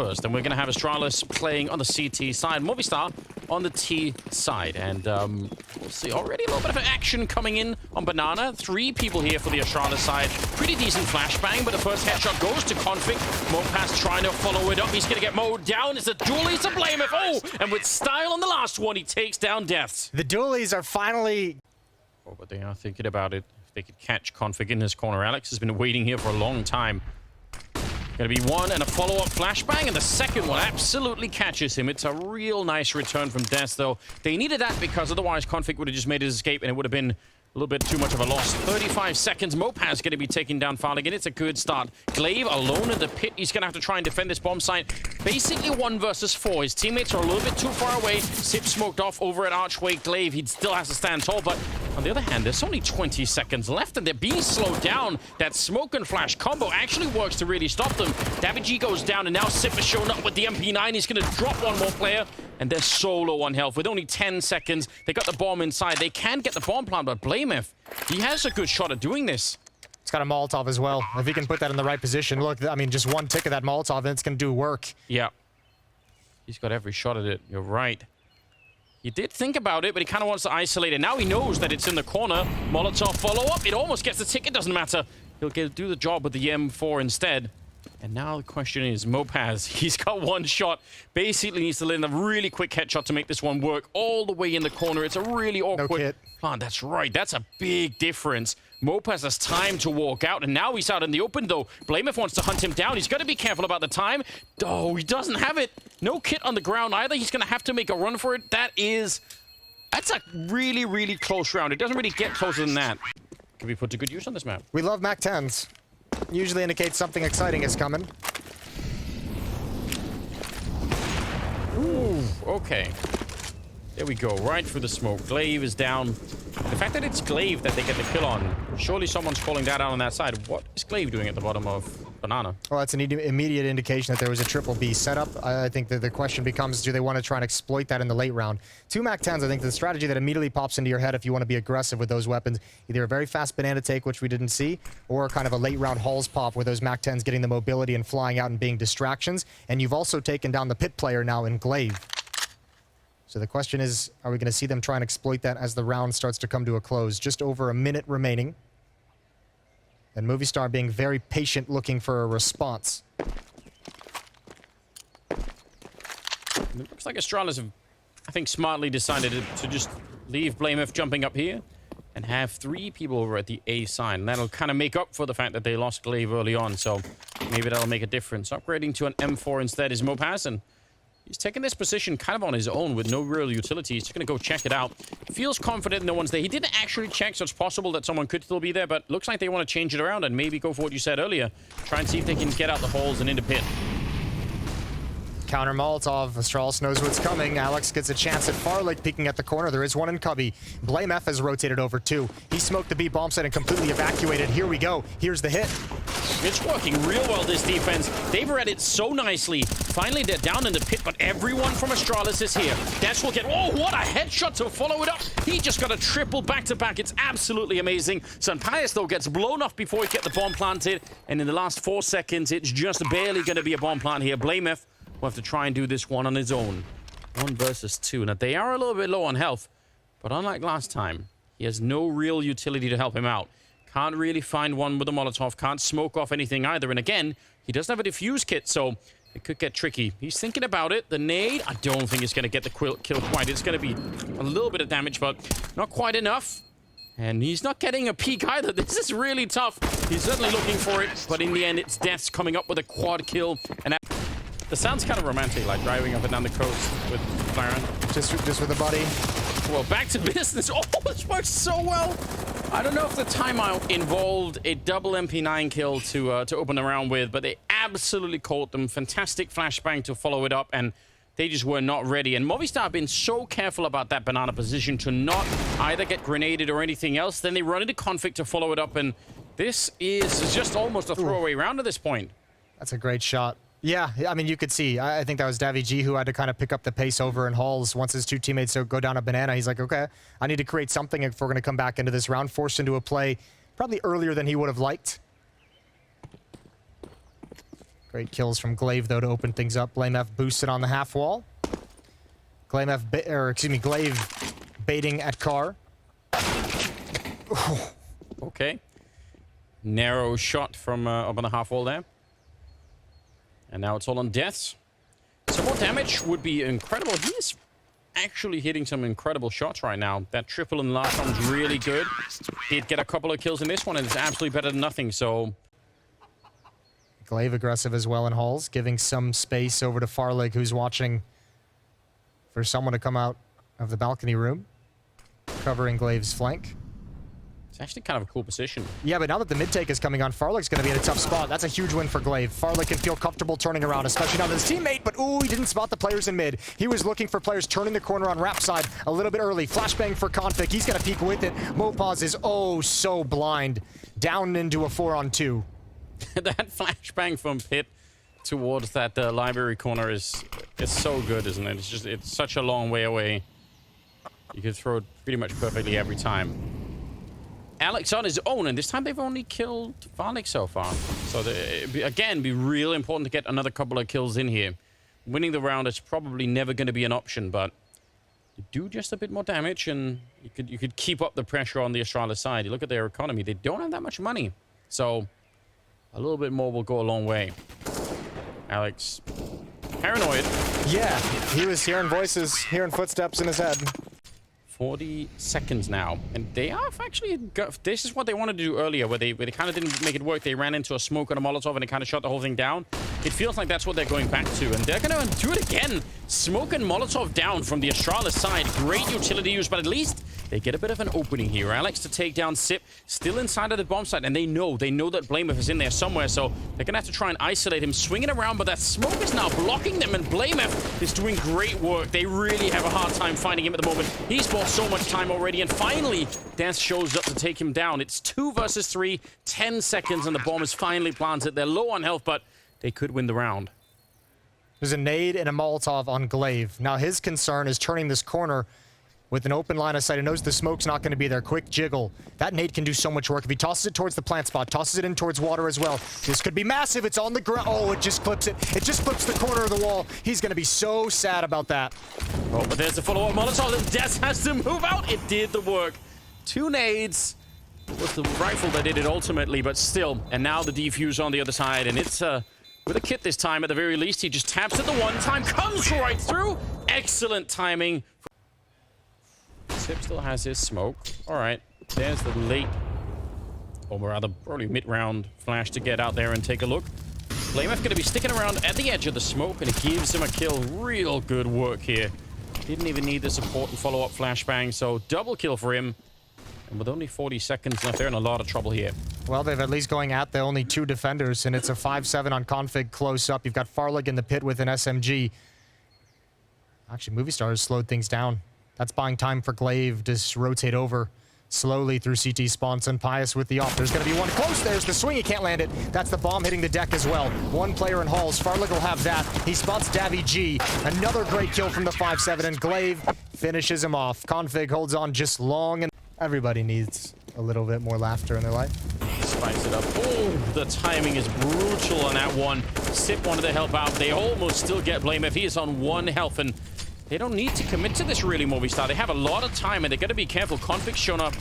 first. And we're going to have Astralis playing on the CT side, Movistar on the T side. And we'll see already a little bit of action coming in on Banana. 3 people here for the Astralis side. Pretty decent flashbang, but the first headshot goes to Config. Mopass trying to follow it up. He's going to get mowed down. It's a dualies to blame it. Oh, and with style on the last one, he takes down Deaths. The dualies are finally... Oh, but they are thinking about it. If they could catch Config in this corner. Alex has been waiting here for a long time. Going to be one and a follow-up flashbang, and the second one absolutely catches him. It's a real nice return from Death, though. They needed that because otherwise Config would have just made his escape, and it would have been a little bit too much of a loss. 35 seconds. Mopaz going to be taking down Fall again. It's a good start. Glaive alone in the pit. He's going to have to try and defend this bomb site. Basically 1 versus 4. His teammates are a little bit too far away. Sip smoked off over at Archway. Glaive, he still has to stand tall, but on the other hand, there's only 20 seconds left, and they're being slowed down. That smoke and flash combo actually works to really stop them. Davig goes down, and now Sip has shown up with the MP9. He's going to drop one more player, and they're so low on health. With only 10 seconds, they got the bomb inside. They can get the bomb plant, but Blameth, he has a good shot at doing this. It's got a Molotov as well. If he can put that in the right position. Look, I mean, just one tick of that Molotov, and it's going to do work. Yeah. He's got every shot at it. You're right. He did think about it, but he kind of wants to isolate it. Now he knows that it's in the corner. Molotov follow-up. It almost gets the tick. It doesn't matter. He'll do the job with the M4 instead. And now the question is, Mopaz, he's got 1 shot. Basically needs to land a really quick headshot to make this one work. All the way in the corner. It's a really awkward... No kit. Oh, that's right. That's a big difference. Mopaz has time to walk out, and now he's out in the open, though. Blameth wants to hunt him down. He's got to be careful about the time. Oh, he doesn't have it. No kit on the ground either. He's going to have to make a run for it. That's a really, really close round. It doesn't really get closer than that. Can be put to good use on this map. We love Mac 10s. Usually indicates something exciting is coming. Ooh, okay. There we go, right through the smoke. Glaive is down. The fact that it's Glaive that they get the kill on, surely someone's calling that out on that side. What is Glaive doing at the bottom of Banana? Well, that's an immediate indication that there was a triple B setup. I think that the question becomes, do they want to try and exploit that in the late round? 2 Mac 10s, I think the strategy that immediately pops into your head if you want to be aggressive with those weapons, either a very fast banana take, which we didn't see, or kind of a late round Halls pop where those Mac 10s getting the mobility and flying out and being distractions. And you've also taken down the pit player now in Glaive. So the question is, are we going to see them try and exploit that as the round starts to come to a close? Just over a minute remaining. And Movistar being very patient looking for a response. It looks like Astralis have, I think, smartly decided to just leave Blameth jumping up here and have 3 people over at the A side. And that'll kind of make up for the fact that they lost Glaive early on. So maybe that'll make a difference. Upgrading to an M4 instead is Mopaz, and he's taking this position kind of on his own with no real utility. He's just going to go check it out. Feels confident no one's there. He didn't actually check, so it's possible that someone could still be there, but looks like they want to change it around and maybe go for what you said earlier. Try and see if they can get out the holes and into pit. Counter Molotov. Astralis knows what's coming. Alex gets a chance at Farlake peeking at the corner. There is one in Cubby. Blame F has rotated over 2. He smoked the B bomb site and completely evacuated. Here we go. Here's the hit. It's working real well, this defense. They've read it so nicely. Finally, they're down in the pit, but everyone from Astralis is here. Dash will get... Oh, what a headshot to follow it up. He just got a triple back-to-back. It's absolutely amazing. Sunpius, though, gets blown off before he get the bomb planted. And in the last 4 seconds, it's just barely going to be a bomb plant here. Blameth will have to try and do this one on his own. 1 versus 2. Now, they are a little bit low on health, but unlike last time, he has no real utility to help him out. Can't really find one with a Molotov. Can't smoke off anything either. And again, he doesn't have a defuse kit, so it could get tricky. He's thinking about it. The nade, I don't think it's going to get the kill quite. It's going to be a little bit of damage, but not quite enough. And he's not getting a peek either. This is really tough. He's certainly looking for it, but in the end, it's Deaths coming up with a quad kill. And that sounds kind of romantic, like driving up and down the coast with McLaren. Just with a buddy. Well, back to business. Oh, this works so well. I don't know if the timeout involved a double MP9 kill to open the round with, but they absolutely caught them. Fantastic flashbang to follow it up, and they just were not ready. And Movistar have been so careful about that banana position to not either get grenaded or anything else. Then they run into conflict to follow it up, and this is just almost a throwaway round at this point. That's a great shot. Yeah, I mean, you could see. I think that was Davig who had to kind of pick up the pace over in Halls. Once his 2 teammates go down a banana, he's like, okay, I need to create something if we're going to come back into this round. Forced into a play probably earlier than he would have liked. Great kills from Glaive, though, to open things up. BlameF boosted on the half wall. Glaive baiting at car. Okay. Narrow shot from up on the half wall there. And now it's all on deaths. Some more damage would be incredible. He's actually hitting some incredible shots right now. That triple in the last one was really good. He'd get a couple of kills in this one, and it's absolutely better than nothing, so... Glaive aggressive as well in halls, giving some space over to Farlig, who's watching for someone to come out of the balcony room, covering Glaive's flank. It's actually kind of a cool position. Yeah, but now that the mid take is coming on, Farlig's going to be in a tough spot. That's a huge win for Glaive. Farlig can feel comfortable turning around, especially now to his teammate, but ooh, he didn't spot the players in mid. He was looking for players turning the corner on Rap side a little bit early. Flashbang for Config. He's going to peek with it. Mopaz is oh so blind. Down into a 4-on-2. That flashbang from Pit towards that library corner is so good, isn't it? It's such a long way away. You can throw it pretty much perfectly every time. Alex on his own, and this time they've only killed Farlig so far. So again, be really important to get another couple of kills in here. Winning the round is probably never going to be an option, but you do just a bit more damage, and you could keep up the pressure on the Astralis side. You look at their economy; they don't have that much money, so a little bit more will go a long way. Alex, paranoid. Yeah, he was hearing voices, hearing footsteps in his head. 40 seconds now, and they have actually got, this is what they wanted to do earlier, where they kind of didn't make it work. They ran into a smoke and a Molotov, and it kind of shut the whole thing down. It feels like that's what they're going back to, and they're going to do it again. Smoke and Molotov down from the Astralis side. Great utility use, but at least they get a bit of an opening here. Alex to take down Sip, still inside of the bomb site, and they know that BlameF is in there somewhere, so they're going to have to try and isolate him, swinging around, but that smoke is now blocking them, and BlameF is doing great work. They really have a hard time finding him at the moment. He's bought so much time already, and finally, Death shows up to take him down. It's 2 versus 3, 10 seconds, and the bomb is finally planted. They're low on health, but they could win the round. There's a nade and a Molotov on Glaive. Now his concern is turning this corner with an open line of sight. He knows the smoke's not going to be there. Quick jiggle. That nade can do so much work. If he tosses it towards the plant spot, tosses it in towards water as well. This could be massive. It's on the ground. Oh, it just clips it. It just clips the corner of the wall. He's going to be so sad about that. Oh, but there's the follow-up Molotov, and Des has to move out. It did the work. 2 nades. It was the rifle that did it ultimately, but still. And now the defuse on the other side, and it's with a kit this time at the very least. He just taps it the one time, comes right through. Excellent timing. Sip still has his smoke. All right, there's the late, or rather probably mid-round flash to get out there and take a look. BlameF going to be sticking around at the edge of the smoke, and it gives him a kill. Real good work here. Didn't even need the support and follow-up flashbang, so double kill for him. And with only 40 seconds left, they're in a lot of trouble here. Well, they've at least going at the only 2 defenders, and it's a 5-7 on Config close up. You've got Farlig in the pit with an SMG. Actually, Movistar has slowed things down. That's buying time for Glaive to rotate over slowly through CT spawns, and Pius with the off. There's going to be one close. There's the swing. He can't land it. That's the bomb hitting the deck as well. 1 player in halls. Farlig will have that. He spots Davy G. Another great kill from the 5-7, and Glaive finishes him off. Config holds on just long, and everybody needs a little bit more laughter in their life. Spice it up. Oh, the timing is brutal on that one. Sip wanted to help out. They almost still get BlameF. He is on 1 health, and they don't need to commit to this really, Movistar. They have a lot of time, and they're going to be careful. Config's shown up,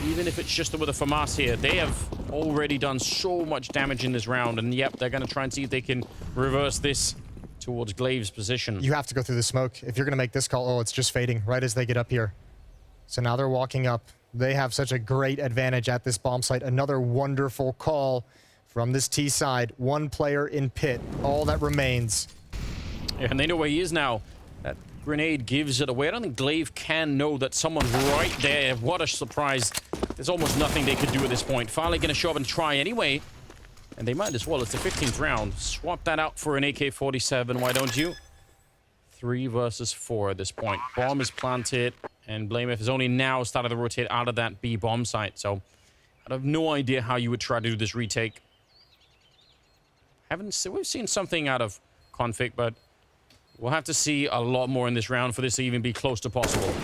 even if it's just with a FAMAS here. They have already done so much damage in this round, and yep, they're going to try and see if they can reverse this towards Glaive's position. You have to go through the smoke. If you're going to make this call, oh, it's just fading right as they get up here. So now they're walking up. They have such a great advantage at this bomb site. Another wonderful call from this T side. 1 player in pit. All that remains. Yeah, and they know where he is now. That grenade gives it away. I don't think Glaive can know that someone's right there. What a surprise. There's almost nothing they could do at this point. Finally going to show up and try anyway. And they might as well. It's the 15th round. Swap that out for an AK-47. Why don't you? 3 versus 4 at this point. Bomb is planted, and BlameF is only now started to rotate out of that B bomb site. So I have no idea how you would try to do this retake. We've seen something out of Config, but we'll have to see a lot more in this round for this to even be close to possible.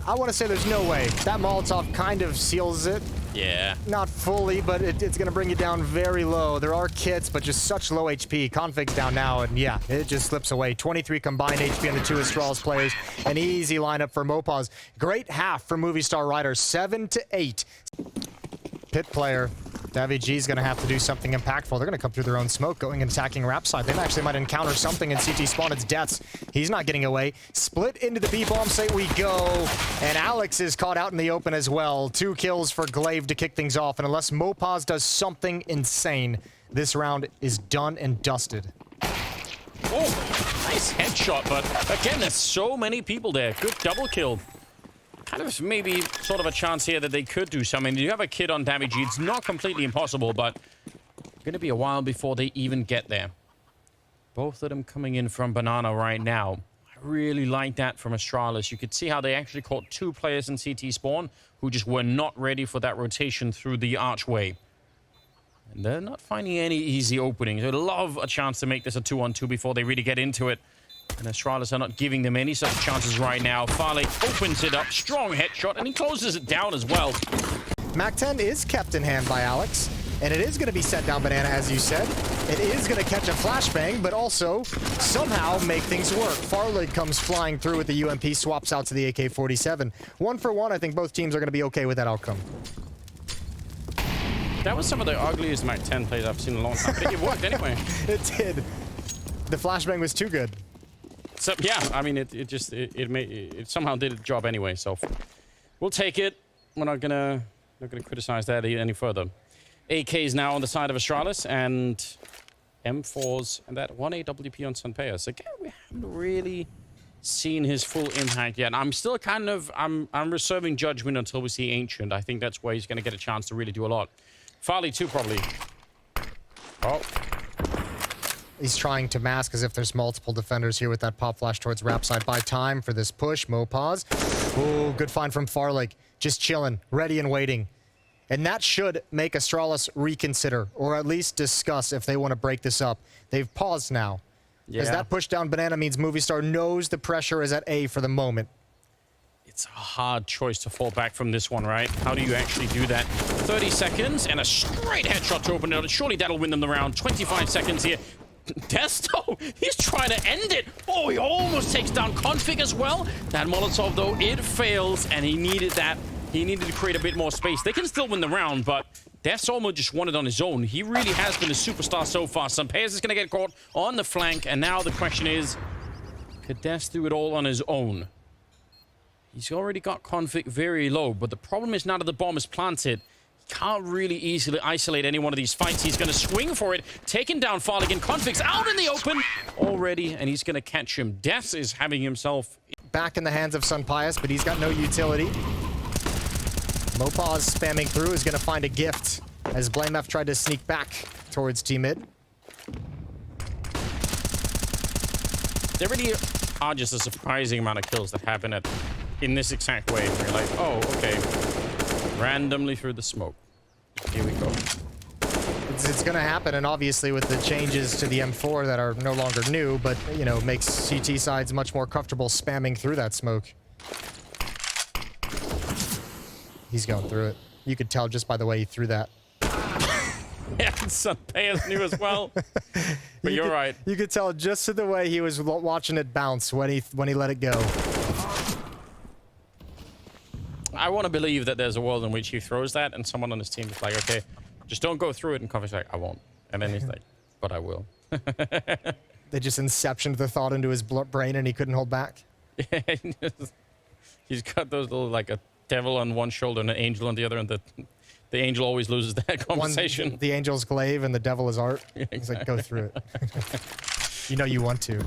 I want to say there's no way. That Molotov kind of seals it. Yeah. Not fully, but it's going to bring you down very low. There are kits, but just such low HP. Config's down now, and yeah, it just slips away. 23 combined HP on the two Astralis players. An easy lineup for Mopaz. Great half for Movistar Riders, 7-8. Pit player. Na'Vi G is going to have to do something impactful. They're going to come through their own smoke, going and attacking Rap side. They actually might encounter something in CT spawn. It's Deaths. He's not getting away. Split into the B-bomb site we go. And Alex is caught out in the open as well. 2 kills for Glaive to kick things off. And unless Mopaz does something insane, this round is done and dusted. Oh, nice headshot, but again, there's so many people there. Good double kill. Kind of maybe sort of a chance here that they could do something. You have a kid on Na'Vi G. It's not completely impossible, but it's going to be a while before they even get there. Both of them coming in from Banana right now. I really like that from Astralis. You could see how they actually caught 2 players in CT spawn who just were not ready for that rotation through the archway. And they're not finding any easy openings. They'd love a chance to make this a 2-on-2 before they really get into it. And Astralis are not giving them any such chances right now. Farley opens it up, strong headshot, and he closes it down as well. MAC-10 is kept in hand by Alex, and it is going to be set down Banana, as you said. It is going to catch a flashbang, but also somehow make things work. Farley comes flying through with the UMP, swaps out to the AK-47. 1 for 1, I think both teams are going to be okay with that outcome. That was some of the ugliest MAC-10 plays I've seen in a long time. I think it worked anyway. It did. The flashbang was too good. So, yeah, I mean, it somehow did its job anyway, so we'll take it. We're not gonna criticize that any further. AK is now on the side of Astralis, and M4s, and that 1 AWP on Sunpayas. Again, we haven't really seen his full impact yet. I'm still kind of, I'm reserving judgment until we see Ancient. I think that's where he's gonna get a chance to really do a lot. Farley too, probably. Oh. He's trying to mask as if there's multiple defenders here with that pop flash towards Rap side. By time for this push, Mopaz. Ooh, good find from Farley. Just chilling, ready and waiting. And that should make Astralis reconsider, or at least discuss if they want to break this up. They've paused now. Yeah. As that push down Banana means Movistar knows the pressure is at A for the moment. It's a hard choice to fall back from this one, right? How do you actually do that? 30 seconds and a straight headshot to open it. Surely that'll win them the round. 25 seconds here. Desto, he's trying to end it. Oh, he almost takes down Config as well. That Molotov, though, it fails, and he needed that. He needed to create a bit more space. They can still win the round, but Death's almost just won it on his own. He really has been a superstar so far. Sunpayas is going to get caught on the flank, and now the question is, could Death do it all on his own? He's already got Config very low, but the problem is now that the bomb is planted, can't really easily isolate any one of these fights. He's going to swing for it, taking down Farley again. Config's out in the open already, and he's going to catch him. Death is having himself back in the hands of Sunpayas, but he's got no utility. Mopaz spamming through is going to find a gift as BlameF tried to sneak back towards T-mid. There really are just a surprising amount of kills that happen in this exact way. You're like, oh, okay. Randomly through the smoke. Here we go. It's going to happen, and obviously with the changes to the M4 that are no longer new, but, you know, makes CT sides much more comfortable spamming through that smoke. He's going through it. You could tell just by the way he threw that. Yeah, Sunpayas knew as well. But you're right. You could tell just to the way he was watching it bounce when he let it go. I want to believe that there's a world in which he throws that and someone on his team is like, okay, just don't go through it. And Config's like, I won't. And then he's like, but I will. They just inceptioned the thought into his brain and he couldn't hold back. Yeah, he's got those little, like a devil on one shoulder and an angel on the other, and the angel always loses that conversation. The angel's Glaive and the devil is Art. Yeah, exactly. He's like, go through it. You know you want to.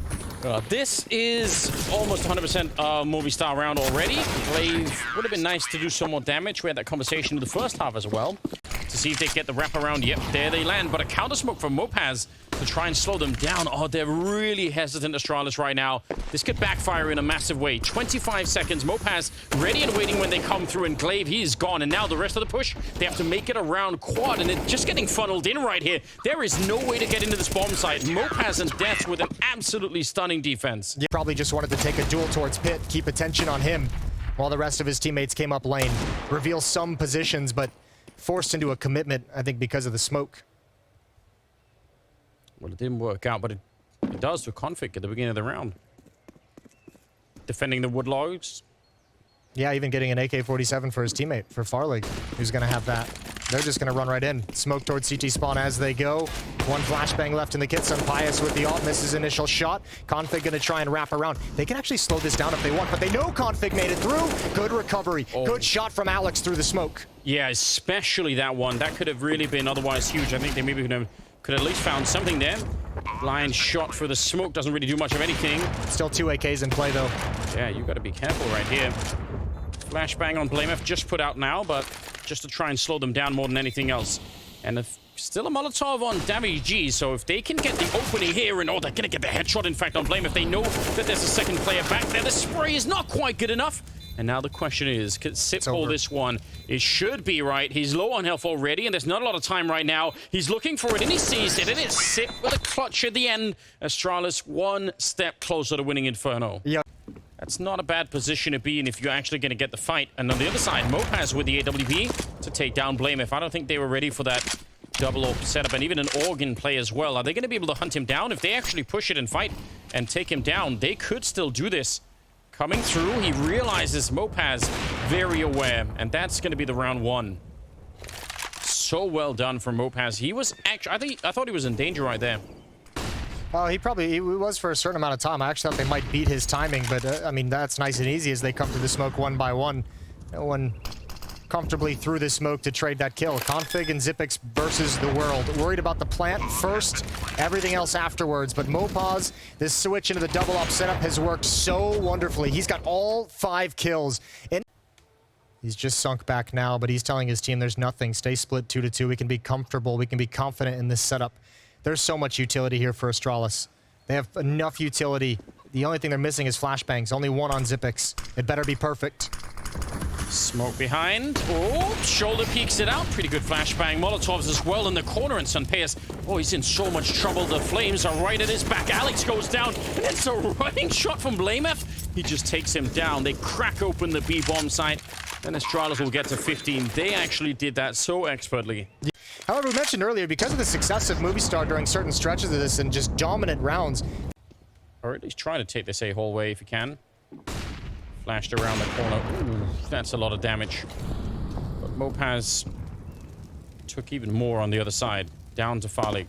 This is almost 100% Movistar round already. Glaive would have been nice to do some more damage. We had that conversation in the first half as well, to see if they get the wraparound. Yep, there they land. But a counter smoke from Mopaz to try and slow them down. Oh, they're really hesitant, Astralis, right now. This could backfire in a massive way. 25 seconds. Mopaz ready and waiting when they come through, and Glaive, he is gone. And now the rest of the push, they have to make it around quad, and it's just getting funneled in right here. There is no way to get into this bomb site. Mopaz and Death with an absolutely stunning defense. He probably just wanted to take a duel towards Pit, keep attention on him, while the rest of his teammates came up lane. Reveal some positions, but forced into a commitment, I think, because of the smoke. Well, it didn't work out, but it does with config at the beginning of the round. Defending the wood logs. Yeah, even getting an AK-47 for his teammate, for Farlig, who's going to have that. They're just going to run right in. Smoke towards CT spawn as they go. One flashbang left in the kit. Pius with the ult, misses initial shot. Config going to try and wrap around. They can actually slow this down if they want, but they know Config made it through. Good recovery. Oh. Good shot from Alex through the smoke. Yeah, especially that one. That could have really been otherwise huge. I think they maybe could at least found something there. Blind shot for the smoke. Doesn't really do much of anything. Still 2 AKs in play, though. Yeah, you got to be careful right here. Flashbang on Blamef just put out now, but just to try and slow them down more than anything else. And still a Molotov on Navi, so if they can get the opening here, and they're going to get the headshot, in fact, on Blamef. They know that there's a second player back there. The spray is not quite good enough. And now the question is, can Sip pull this one? It should be, right? He's low on health already, and there's not a lot of time right now. He's looking for it, and he sees it, and it's Sip with a clutch at the end. Astralis one step closer to winning Inferno. Yep. That's not a bad position to be in if you're actually going to get the fight. And on the other side, Mopaz with the AWP to take down Blamef. I don't think they were ready for that double AWP setup, and even an organ play as well. Are they going to be able to hunt him down? If they actually push it and fight and take him down, they could still do this. Coming through, he realizes Mopaz very aware, and that's going to be the round one. So well done from Mopaz. He was actually, I thought he was in danger right there. Oh, he was for a certain amount of time. I actually thought they might beat his timing, but I mean, that's nice and easy as they come through the smoke one by one. No one comfortably through the smoke to trade that kill. Config and Xyp9x versus the world. Worried about the plant first, everything else afterwards. But Mopaz, this switch into the double up setup has worked so wonderfully. He's got all 5 kills. He's just sunk back now, but he's telling his team there's nothing. Stay split 2-2. We can be comfortable. We can be confident in this setup. There's so much utility here for Astralis. They have enough utility. The only thing they're missing is flashbangs. Only 1 on Xyp9x. It better be perfect. Smoke behind. Oh, shoulder peeks it out. Pretty good flashbang. Molotovs as well in the corner, and sunpayas. Oh, he's in so much trouble. The flames are right at his back. Alex goes down, and it's a running shot from Blamef. He just takes him down. They crack open the B bomb site, and Astralis will get to 15. They actually did that so expertly. However, we mentioned earlier, because of the success of Movistar during certain stretches of this and just dominant rounds. Or at least try to take this A hallway if you can. Flashed around the corner. Ooh, that's a lot of damage. But Mopaz took even more on the other side. Down to Farlig.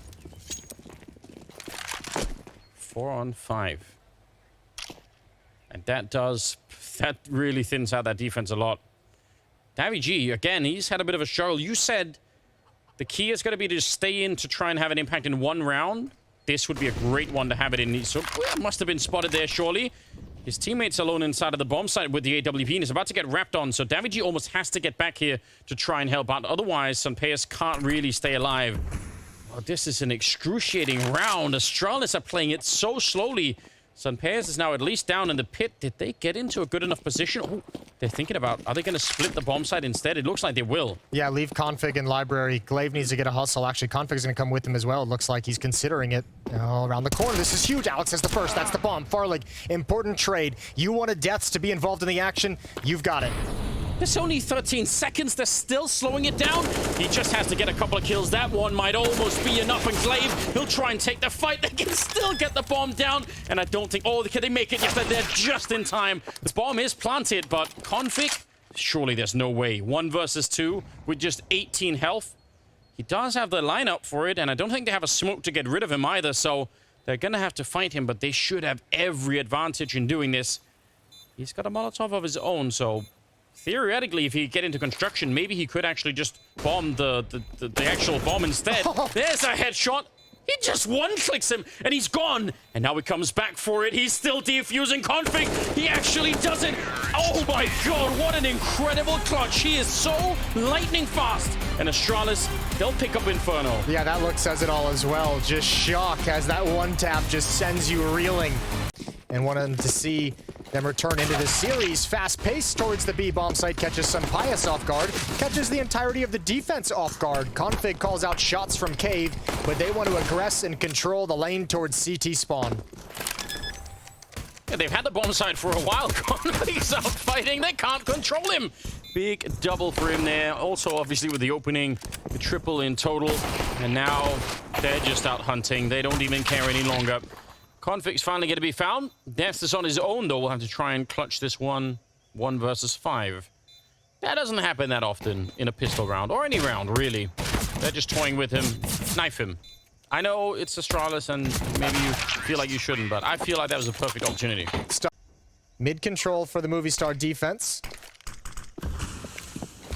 4 on 5. And that really thins out that defense a lot. Na'Vi, again, he's had a bit of a struggle. You said the key is going to be to just stay in to try and have an impact in one round. This would be a great one to have it in. So must have been spotted there, surely. His teammates alone inside of the bomb site with the AWP, and he's about to get wrapped on. So Na'Vi almost has to get back here to try and help out. Otherwise, sunpayas can't really stay alive. Well, this is an excruciating round. Astralis are playing it so slowly. sunpayas is now at least down in the pit. Did they get into a good enough position? Oh, they're thinking about, are they going to split the bomb site instead? It looks like they will. Yeah, leave Config in library. Glaive needs to get a hustle. Actually, Config's going to come with him as well. It looks like he's considering it. Oh, around the corner. This is huge. Alex has the first. That's the bomb. Farlig, important trade. You wanted deaths to be involved in the action. You've got it. There's only 13 seconds. They're still slowing it down. He just has to get a couple of kills. That one might almost be enough. And Glaive, he'll try and take the fight. They can still get the bomb down. And I don't think... Oh, can they make it? Yes, they're just in time. The bomb is planted, but Config... Surely there's no way. 1 versus 2 with just 18 health. He does have the lineup for it, and I don't think they have a smoke to get rid of him either, so they're going to have to fight him, but they should have every advantage in doing this. He's got a Molotov of his own, so... Theoretically, if he get into construction, maybe he could actually just bomb the actual bomb instead. There's a headshot. He just one-clicks him, and he's gone. And now he comes back for it. He's still defusing Config. He actually does it. Oh my god, what an incredible clutch. He is so lightning fast. And Astralis, they'll pick up Inferno. Yeah, that look says it all as well. Just shock as that one tap just sends you reeling. And wanted to see them return into the series. Fast pace towards the B bomb site, catches sunpayas off guard, catches the entirety of the defense off guard. Config calls out shots from Cave, but they want to aggress and control the lane towards CT spawn. Yeah, they've had the bomb site for a while. Config's out fighting. They can't control him. Big double for him there. Also, obviously, with the opening, the triple in total. And now they're just out hunting. They don't even care any longer. Config's finally going to be found. Death is on his own, though. We'll have to try and clutch this one versus 5. That doesn't happen that often in a pistol round, or any round, really. They're just toying with him. Knife him. I know it's Astralis, and maybe you feel like you shouldn't, but I feel like that was a perfect opportunity. Mid control for the Movistar defense.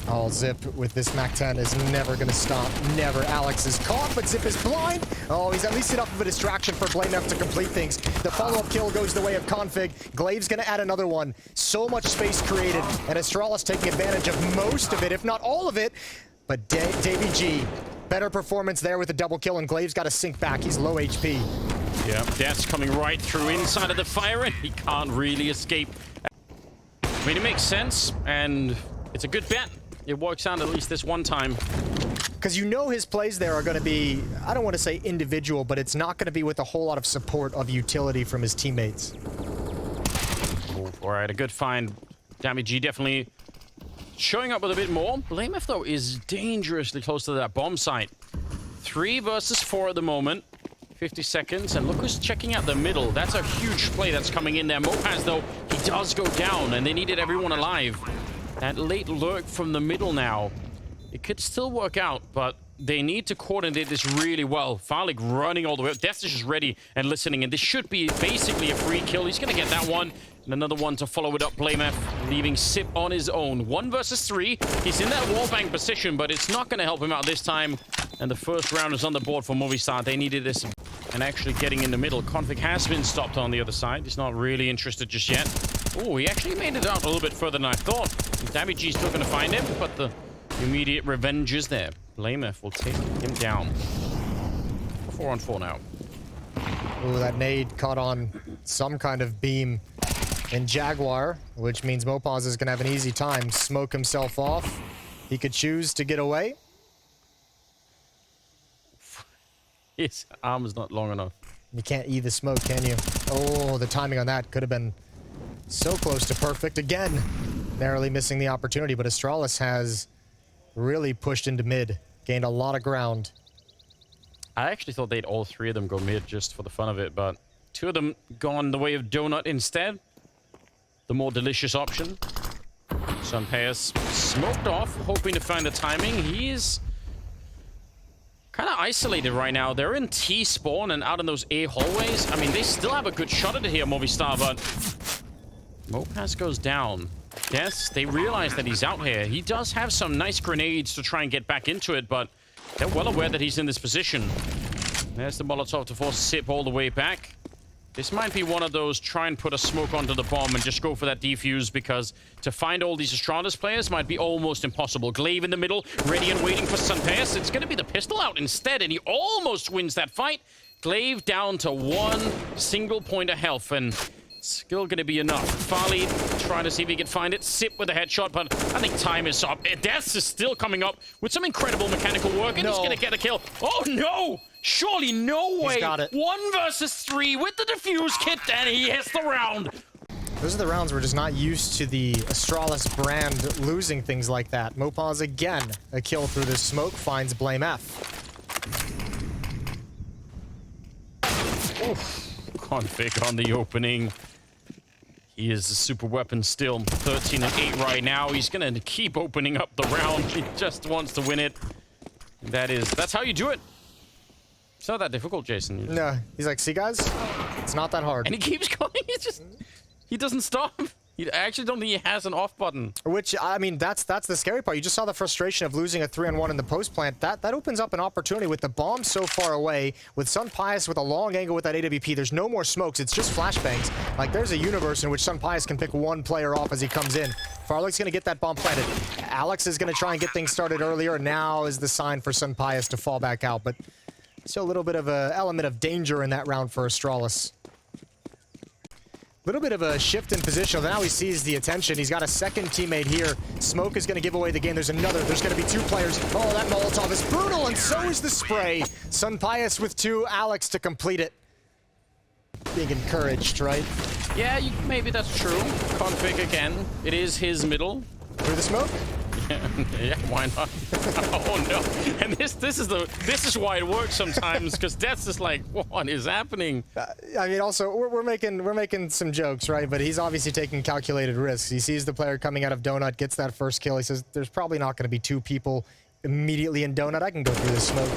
Oh, Zip with this MAC-10 is never going to stop. Never. Alex is caught, but Zip is blind. Oh, he's at least enough of a distraction for blameF to complete things. The follow-up kill goes the way of Config. Glaive's going to add another one. So much space created, and Astralis taking advantage of most of it, if not all of it. But Davey G, better performance there with the double kill, and Glaive's got to sink back. He's low HP. Yeah, Death's coming right through inside of the fire, and he can't really escape. I mean, it makes sense, and it's a good bet. It works out at least this one time. Because you know his plays there are going to be, I don't want to say individual, but it's not going to be with a whole lot of support of utility from his teammates. All right, a good find. Damage G definitely showing up with a bit more. blameF, though, is dangerously close to that bomb site. 3 versus 4 at the moment. 50 seconds, and look who's checking out the middle. That's a huge play that's coming in there. Mopaz, though, he does go down, and they needed everyone alive. That late lurk from the middle now. It could still work out, but they need to coordinate this really well. Farlig running all the way up. Death is just ready and listening, and this should be basically a free kill. He's going to get that one, and another one to follow it up. blameF leaving Sip on his own. 1 versus 3. He's in that wallbang position, but it's not going to help him out this time. And the first round is on the board for Movistar. They needed this. And actually getting in the middle. Config has been stopped on the other side. He's not really interested just yet. Oh, he actually made it out a little bit further than I thought. Damage G's still going to find him, but the immediate revenge is there. blameF will take him down. 4 on 4 now. Ooh, that nade caught on some kind of beam in Jaguar, which means Mopaz is going to have an easy time. Smoke himself off. He could choose to get away. His arm is not long enough. You can't eat the smoke, can you? Oh, the timing on that could have been so close to perfect. Again, narrowly missing the opportunity, but Astralis has really pushed into mid, gained a lot of ground. I actually thought they'd all 3 of them go mid just for the fun of it, but 2 of them gone the way of Donut instead. The more delicious option. symple smoked off, hoping to find the timing. He's kind of isolated right now. They're in T spawn and out in those A hallways. I mean, they still have a good shot at it here, Movistar, but Mopaz goes down. Yes, they realize that he's out here. He does have some nice grenades to try and get back into it, but they're well aware that he's in this position. There's the Molotov to force Sip all the way back. This might be one of those try and put a smoke onto the bomb and just go for that defuse, because to find all these Astralis players might be almost impossible. Glaive in the middle, ready and waiting for symple. It's going to be the pistol out instead, and he almost wins that fight. Glaive down to 1 single point of health, and still going to be enough. Farley trying to see if he can find it. Sip with a headshot, but I think time is up. Death is still coming up with some incredible mechanical work, and he's going to get a kill. Oh, no! Surely no way. He's got it. 1 versus 3 with the defuse kit, and he hits the round. Those are the rounds we're just not used to the Astralis brand losing things like that. Mopaz again, a kill through the smoke, finds blameF. Oof. Config on the opening. He is a super weapon still. 13 and 8 right now. He's going to keep opening up the round. He just wants to win it. That's how you do it. It's not that difficult, Jason. No, he's like, see guys, it's not that hard. And he keeps going. He doesn't stop. I actually don't think he has an off button. Which, I mean, that's the scary part. You just saw the frustration of losing a 3-on-1 in the post plant. That opens up an opportunity with the bomb so far away, with symple with a long angle with that AWP. There's no more smokes. It's just flashbangs. Like, there's a universe in which symple can pick 1 player off as he comes in. Farlig's going to get that bomb planted. Alex is going to try and get things started earlier. Now is the sign for symple to fall back out. But still a little bit of an element of danger in that round for Astralis. Little bit of a shift in position. Now he sees the attention. He's got a second teammate here. Smoke is going to give away the game. There's another. There's going to be 2 players. Oh, that Molotov is brutal, and so is the spray. symple with 2. Alex to complete it. Being encouraged, right? Yeah, maybe that's true. Config again. It is his middle. Through the smoke? Yeah, why not? Oh no! And this is why it works sometimes, because Death's just like, what is happening? I mean, also we're making some jokes, right? But he's obviously taking calculated risks. He sees the player coming out of Donut, gets that first kill. He says, "There's probably not going to be two people immediately in Donut. I can go through this smoke."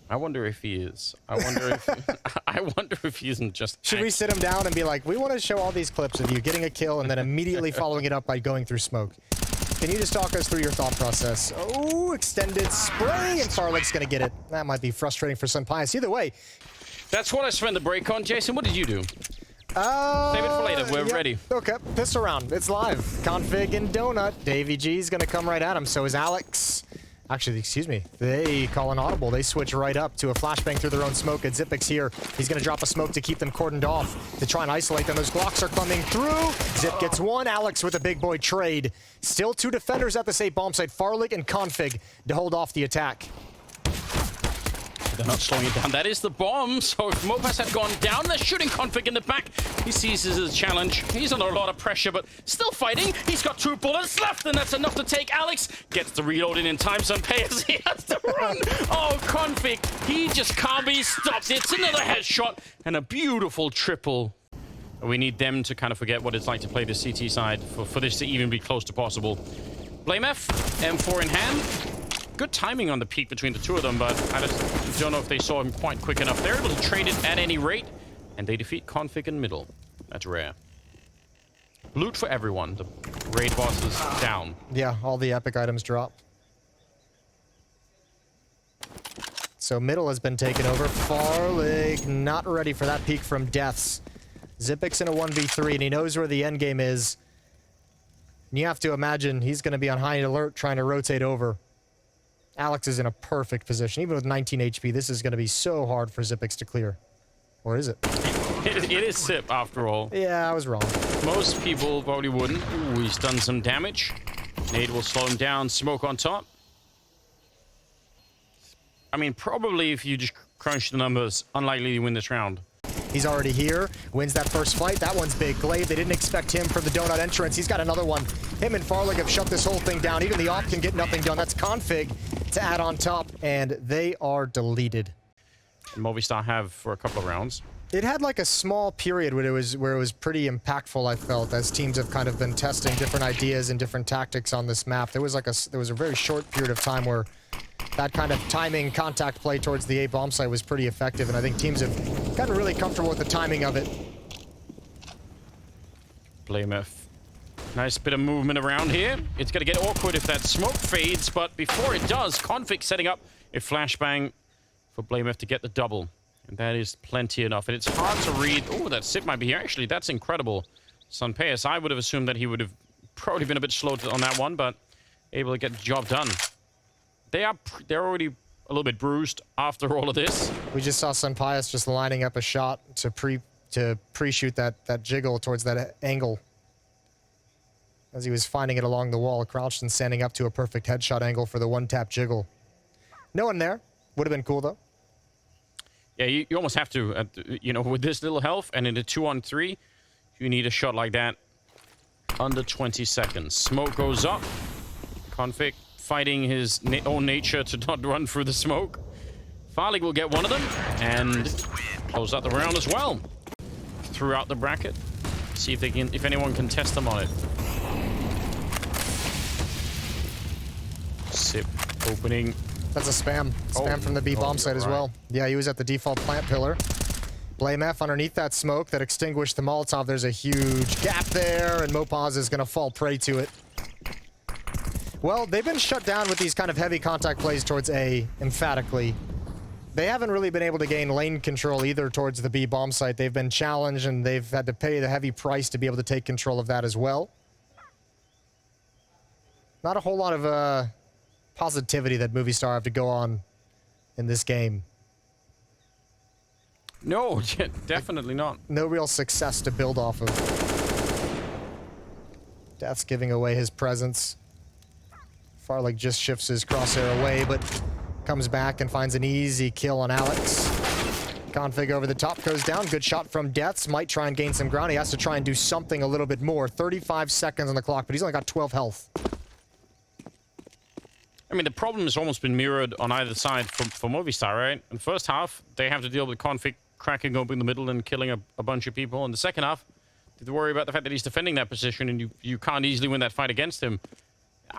I wonder if he is. I wonder if he isn't just. Should we sit him down and be like, we want to show all these clips of you getting a kill and then immediately following it up by going through smoke? Can you just talk us through your thought process? Oh, extended spray, and Farlig's going to get it. That might be frustrating for symple. Either way. That's what I spent the break on. Jason, what did you do? Save it for later. We're ready. Okay, pistol round. It's live. Config and Donut. Davey G's going to come right at him. So is Alex. Actually, excuse me. They call an audible. They switch right up to a flashbang through their own smoke. At Zipix here. He's going to drop a smoke to keep them cordoned off, to try and isolate them. Those Glocks are coming through. Zip gets one. Alex with a big boy trade. Still two defenders at the safe bomb site. Farlig and Config to hold off the attack. They're not slowing it down. That is the bomb. So if Mopas had gone down, they're shooting Config in the back. He sees this as a challenge. He's under a lot of pressure, but still fighting. He's got 2 bullets left, and that's enough to take Alex. Gets the reloading in time. symple as he has to run. Oh, Config. He just can't be stopped. It's another headshot and a beautiful triple. We need them to kind of forget what it's like to play the CT side for this to even be close to possible. blameF, M4 in hand. Good timing on the peak between the two of them, but I just don't know if they saw him quite quick enough. They're able to trade it at any rate, and they defeat Config in middle. That's rare. Loot for everyone. The raid boss is down. Yeah, all the epic items drop. So middle has been taken over. Farlig not ready for that peak from Deaths. Zipix in a 1v3, and he knows where the end game is. And you have to imagine he's going to be on high alert trying to rotate over. Alex is in a perfect position. Even with 19 HP, this is going to be so hard for Zipix to clear. Or is it? It is Zip, after all. Yeah, I was wrong. Most people probably wouldn't. Ooh, he's done some damage. Nade will slow him down. Smoke on top. I mean, probably if you just crunch the numbers, unlikely to win this round. He's already here. Wins that first fight. That one's big. Glaive, they didn't expect him for the Donut entrance. He's got another one. Him and Farlig have shut this whole thing down. Even the op can get nothing done. That's Config to add on top, and they are deleted. Movistar have for a couple of rounds. It had like a small period where it was pretty impactful, I felt, as teams have kind of been testing different ideas and different tactics on this map. There was a very short period of time where that kind of timing contact play towards the A bomb site was pretty effective, and I think teams have gotten really comfortable with the timing of it. blameF. Nice bit of movement around here. It's going to get awkward if that smoke fades, but before it does, Config setting up a flashbang for blameF to get the double. And that is plenty enough. And it's hard to read. Oh, that Sip might be here. Actually, that's incredible. symple, I would have assumed that he would have probably been a bit slow on that one, but able to get the job done. They're already a little bit bruised after all of this. We just saw symple just lining up a shot to pre-shoot that jiggle towards that angle. As he was finding it along the wall, crouched and standing up to a perfect headshot angle for the one-tap jiggle. No one there. Would have been cool, though. Yeah, you almost have to. You know, with this little health and in a 2-on-3, you need a shot like that under 20 seconds. Smoke goes up. Config fighting his own nature to not run through the smoke. Farlig will get one of them and close out the round as well. Throughout the bracket. See if anyone can test them on it. Sip opening. That's a spam. Spam from the B bomb site as well. Yeah, he was at the default plant pillar. blameF underneath that smoke that extinguished the Molotov. There's a huge gap there, and Mopaz is going to fall prey to it. Well, they've been shut down with these kind of heavy contact plays towards A, emphatically. They haven't really been able to gain lane control either towards the B bomb site. They've been challenged, and they've had to pay the heavy price to be able to take control of that as well. Not a whole lot of positivity that Movistar have to go on in this game. No, definitely not. No real success to build off of. Death's giving away his presence. Farlig just shifts his crosshair away, but comes back and finds an easy kill on Alex. Config over the top goes down. Good shot from Deaths. Might try and gain some ground. He has to try and do something a little bit more. 35 seconds on the clock, but he's only got 12 health. I mean, the problem has almost been mirrored on either side for Movistar, right? In the first half, they have to deal with Config cracking open the middle and killing a bunch of people. In the second half, they worry about the fact that he's defending that position and you can't easily win that fight against him.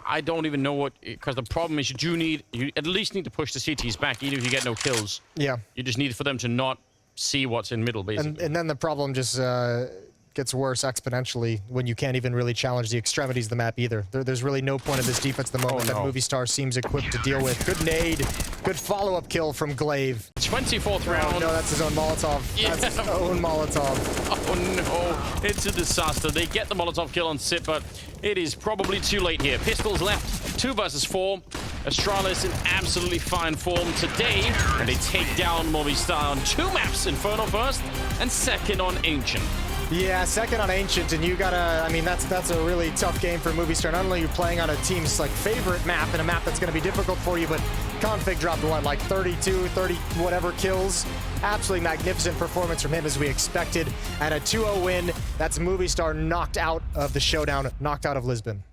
I don't even know what... Because the problem is you at least need to push the CTs back, even if you get no kills. Yeah. You just need for them to not see what's in middle, basically. And then the problem just gets worse exponentially when you can't even really challenge the extremities of the map either. There's really no point of this defense at the moment that Movistar seems equipped to deal with. Good nade. Good follow-up kill from Glaive. 24th round. Oh, no, that's his own Molotov. Yeah. That's his own Molotov. Oh, no. It's a disaster. They get the Molotov kill on Sip, but it is probably too late here. Pistols left. 2 versus 4. Astralis in absolutely fine form today, and they take down Movistar on 2 maps. Inferno first, and second on Ancient. Yeah, second on Ancient, and you gotta, I mean, that's a really tough game for Movistar. Not only are you playing on a team's like favorite map, and a map that's gonna be difficult for you, but Config dropped one, like 32, 30 whatever kills. Absolutely magnificent performance from him as we expected. And a 2-0 win, that's Movistar knocked out of the Showdown, knocked out of Lisbon.